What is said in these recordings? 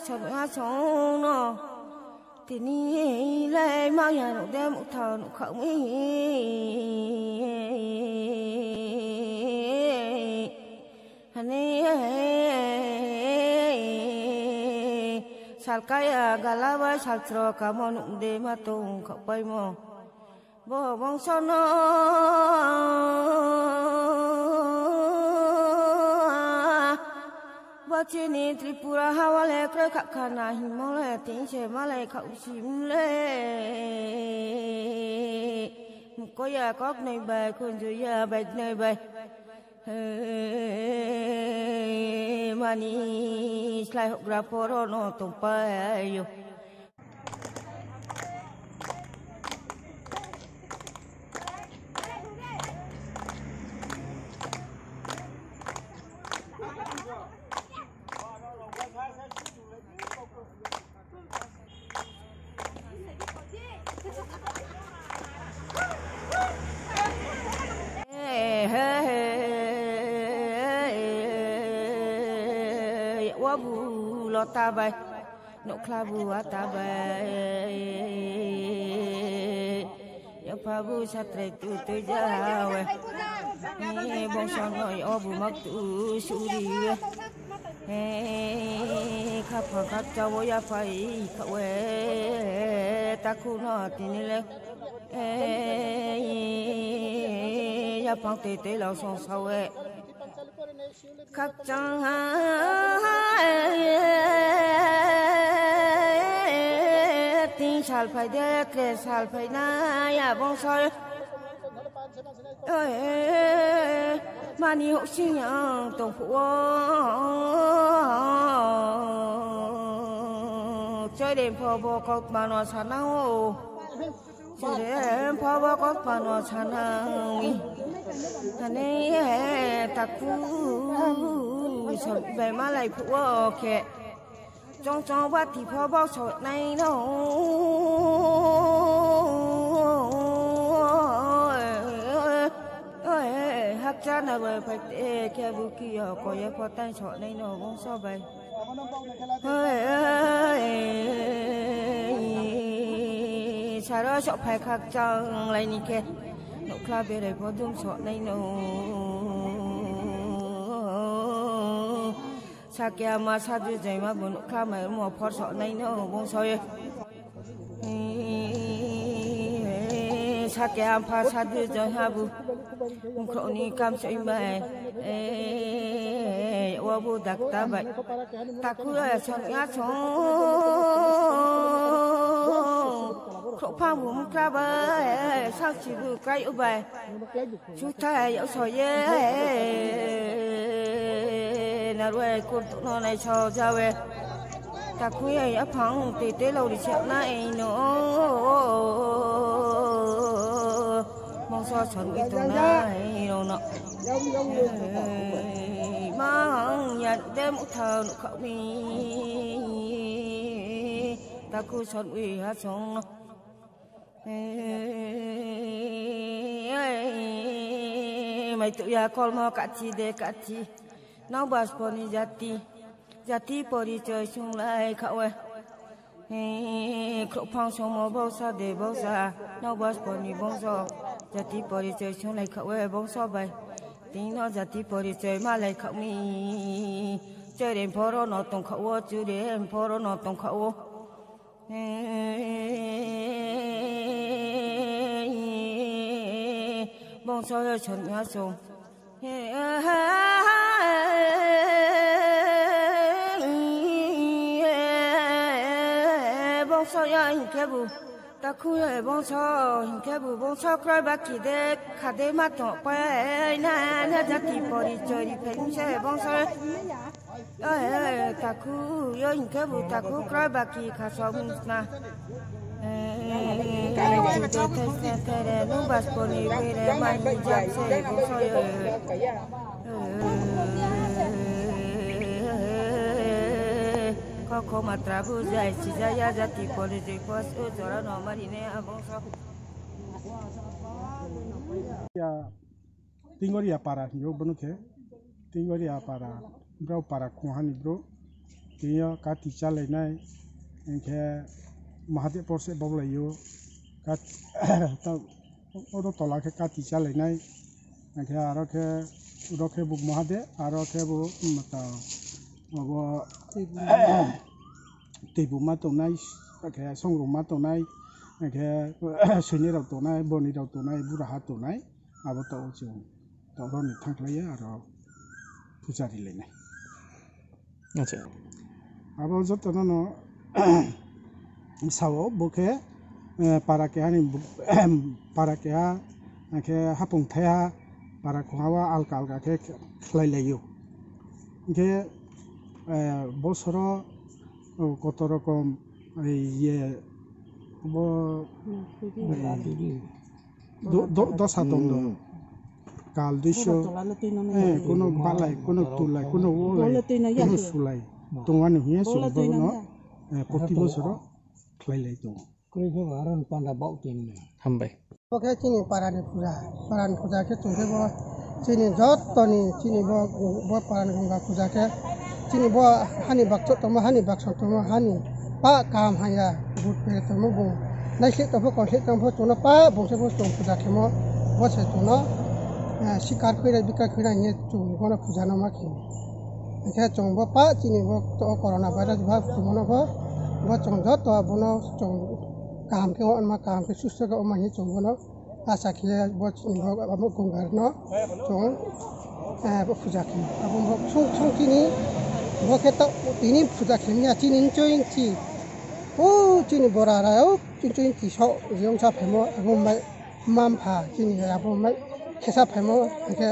chọn ngã sống nó thì ni lại mang nhà nó đem một thầu nó không ý anh sal kaya galawa sal tro kamu nung de matung kau pai mo bo bong sono Bacini Tripura hawale kre kakana himale tinche male kau simle mukoya kok nei bai kunjuya bai nei bai mani slai hok raporo no tumpai yo wabu lota bay no klabu atabai ya pabu satre tu tu jawe ni bongson noi obu maktu suri khapa khap chawo ya pai khawe takuno tinile ya pang te te lao song sawe khap chang tin sal phai de tre sal phai na ya bong soi mani ho xin yang tong phu chơi đêm phò bò cột mà nó san nào chơi đêm phò bò cột mà nó san nào anh ấy ta cú sọt về má lại phu kệ trong bát thì phò bò sọt này nó hấp dẫn là bởi phải kia bu kia có ye có tay sọt này nó không sao vậy sao đó sọt phải khắc chân lại như kia nó khá về đây có dung sọt này nó sao kia mà sao chứ gì mà nó khá mà mua phật sọt này nó không sao vậy sao kia mà sao chứ gì ha bu không ni cam soi mai wabu dak tabai takura chọn ngã sống khổ pha bùm ca bơi sao chỉ vừa cây ở bài chú ta dạo sỏi ye nào rồi con tụi nó này cho ra về takura ya phẳng tê tê lâu đi chợ này nữa mong sao chọn cái tụi này đâu nọ mang nhận đêm một thờ nó khẩu mi ta cứ chọn uy hát sống nó mày tụi ya con mau cắt chi để cắt chi nó bớt poni jati pori chơi chung lại khẩu ấy khẩu phong sống mà bao sa để bao sa nó bớt poni bao sa jati pori chơi chung lại khẩu ấy bao sa vậy tiếng nó jati pori chơi mà lại khẩu mi chơi đêm phoro nó tung khẩu chơi đêm phoro nó tung khẩu bông soi chọn ngã xuống bông soi anh kia bu ta khui bông soi anh kia bu bông soi coi bác kỳ để khá để mắt nó quay na na ra thì bỏ đi chơi đi phèn xe bông soi ta khui anh kia bu ta khui coi bác kỳ khá xong na nó bớt poni về mai đi chơi xe bông soi có mà trabu dài chỉ ra ya ra thì có để chơi qua số cho nó mà đi nè bông soi ya tinggal ya para yo bunu ke tinggal ya para bro para kohani bro kia kati cale nai ke mahati porse bawla yo kat ta odo tola ke kati cale nai ke aro ke udo ke buk mahade aro ke bu mata abo tibu mato nai ke Sangroma to nai ke seni rau to nai boni rau to nai bura ha to nai abo to chung to ro ni thanglaya aro pujari le nai acha abo joto no sawo boke para ke ha ke hapung thaya para khawa alkal ka ke khlai layo ke bosoro কত রকম ইয়ে দশা দন্ড কাল দুইশ কোনো বালাই কোনো তুলাই কোনো ওলাই কোনো সুলাই তোমার নুয়ে সুলভ প্রতি বছর খেলাই দো হামবাই ওকে চিনি পারানি পূজাকে চুঁকে চিনি যতনি চিনি পারানি গঙ্গা পূজাকে চিনি হানি বাক্স তোমা হানি বাক্স তোমা হানি পা কাম হায়া বুট পে তোমা বু নাইসে তবো কনসে তবো তোনা পা বংশে বস চুং পূজা খেমো বসে তোনা শিকার কইরা বিকার কইরা নিয়ে চুং গনা পূজা নামা খেম এখে চুং পা চিনি তো করোনা ভাইরাস ভাব তোমনা ব চুং যত বনো চুং কাম কে অনমা কাম কে সুস্থ কে অমা হি চুং বনো আশা खे ब चिनि ब गंगार न चुं পূজা খেম আবো চুং চিনি বকে তো তিনি পূজা খেমিয়া চিনি চুইনচি ও চিনি বরারা ও চুইনচি স জংসা ফেমো আবো মাই মামফা চিনি আবো মাই খেসা ফেমো একে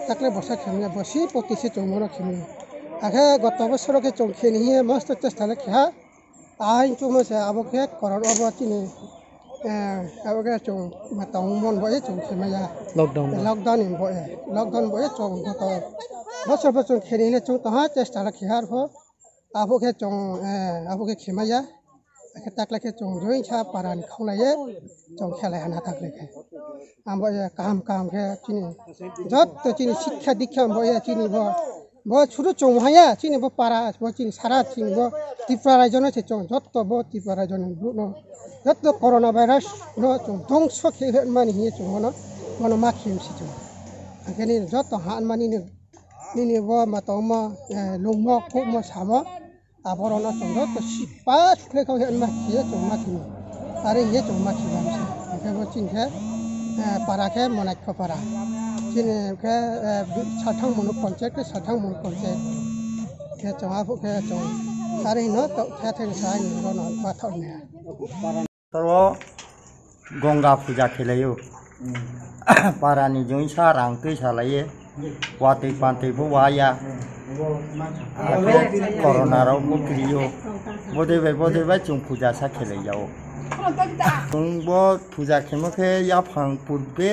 তাকলে বসা খেমিয়া বসি পতিসে চুমনো খেমি আগে গত বছরকে চুং খেনিয়ে মস্ত চেষ্টালে খেহা আই চুমসে আবকে করন অব চিনি আবকে চুং মাতাং মন বয়ে চুং খেমায়া লকডাউন বয়ে চুং গত বছর বছর খেনিলে চুং তাহা চেষ্টালে খেহার হ আবকে চুং আবকে খেমায়া একে তাকলে চুং জইছা পারানি খাওলায়ে চুং খেলায় না তাকলে আমবয়ে কাম কে চিনি যত চিনি শিক্ষা দীক্ষা বয়ে চিনি ব ছোটো চুং হায়া চিনি ব পারা ব চিনি সারা চিনি ব ত্রিপুরা রাজ্য আছে চুং যত ব ত্রিপুরা রাজ্য যত করোনা ভাইরাস ন চুং ধ্বংস খেয়ে মানি হিয়ে চুং মনো মা খেমছি চুং এখানে যত হান মানি নিনি ব মাতমা লুম কুম সাম আবরণ চুং যত সিপা খেয়ে হেন মা খেয়ে চুং মা খেমি আরে হিয়ে চুং মা খেলামছে এখানে চিনখে পারাকে মনাইকো পারা চিনি কে সাথাং মনো পঞ্চায়েত কে সাথাং মনো পঞ্চায়েত কে চং আবো কে চং আরে ন তো थे साइ न पाथरने तरो गंगा पूजा खेलायो पारानि जइसा रांकै सालायो वातै पान्तै वाया कोरोना राव मुक्रियो बदेबाय जों पूजा सा खेलायो जों बो पूजा खेमखे याफां पुरबे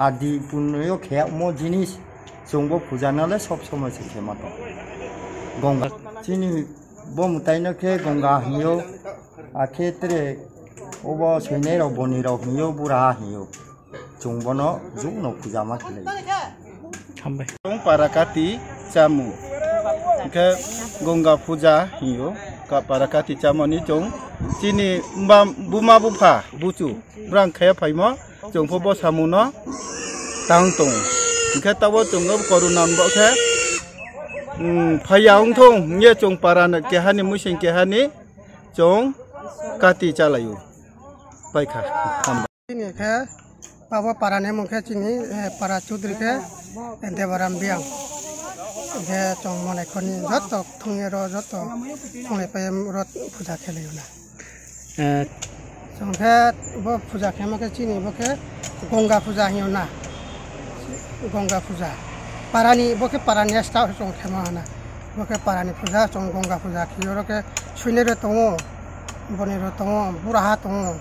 आदि पुनयो खे मो जिनिस जों बो पूजा नाले सब समय से खेमातो गंगा चिनि बो मुताइनो के गंगा हियो आखे तेरे ओबो सैने राव बनि राव हियो बुरा हियो जोंबनो जुनो पूजा मा खेले थांबाय जों पाराकाति चामु के गंगा पूजा हियो का पाराकाति चामनि जों चिनि बुमा बुफा बुचु ब्रां खाया फाइमो जों फबो सामुनो तांतों के तबो जोंगो कोरोना बखे फायाउं थों ये चों पारान केहानि मुसिं केहानि चों काति चालायो पाइखा चिनि के बाबा पाराने मुखे चिनि पारा चौधरी के देवराम बियां के चों मनाइखनि जत थुंगेरो जत थुंगे पे रत पूजा खेलायो ना चों के बो पूजा खेमके चिनि बके गंगा पूजा हियो ना गंगा पूजा पारानी बके पारानी स्टार चों खेमाना बके पारानी पूजा चों गंगा पूजा खियोरो के सुनेरो तंगो बनेरो तंगो बुराहा तंगो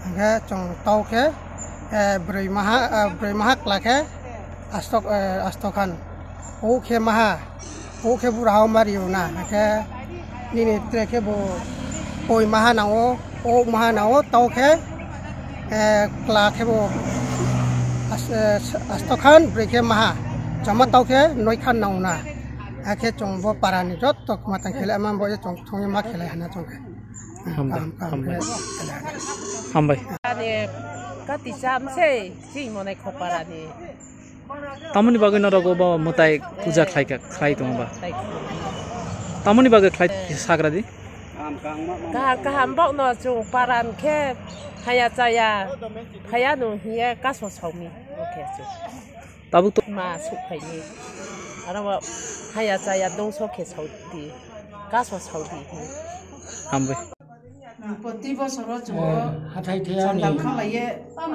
के चों ताव के ब्रै माहा क्लाके आस्तखान ओ के बुराहा मारियो ना के निने ट्रेके बो ओइ माहा नाओ ओ माहा नाओ ताव के क्लाके बो आस्तखान ब्रै के माहा जमा ताव के नय खान नाओ ना akhir cong bo parani jot tok matang khele amam bo cong thong ma khele hana cong hambai ani kati sam se si monai khoparani tamuni bagai narago ba mutai puja khlai tong ba tamuni bagai khlai sagra di ka hambok no chung paran khe haya chaya haya nu hiya ka so somi okay chu tabu to ma su phai ni ara wa haya chaya dong so khe saudi ka so saudi hambai poti bo soro chu hathai theani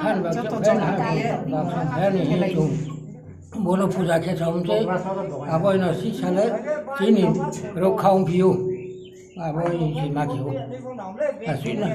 han ba to ni bolo puja ke somse aboi no si chale chini ro khaung phiu aboi si ma khiu asina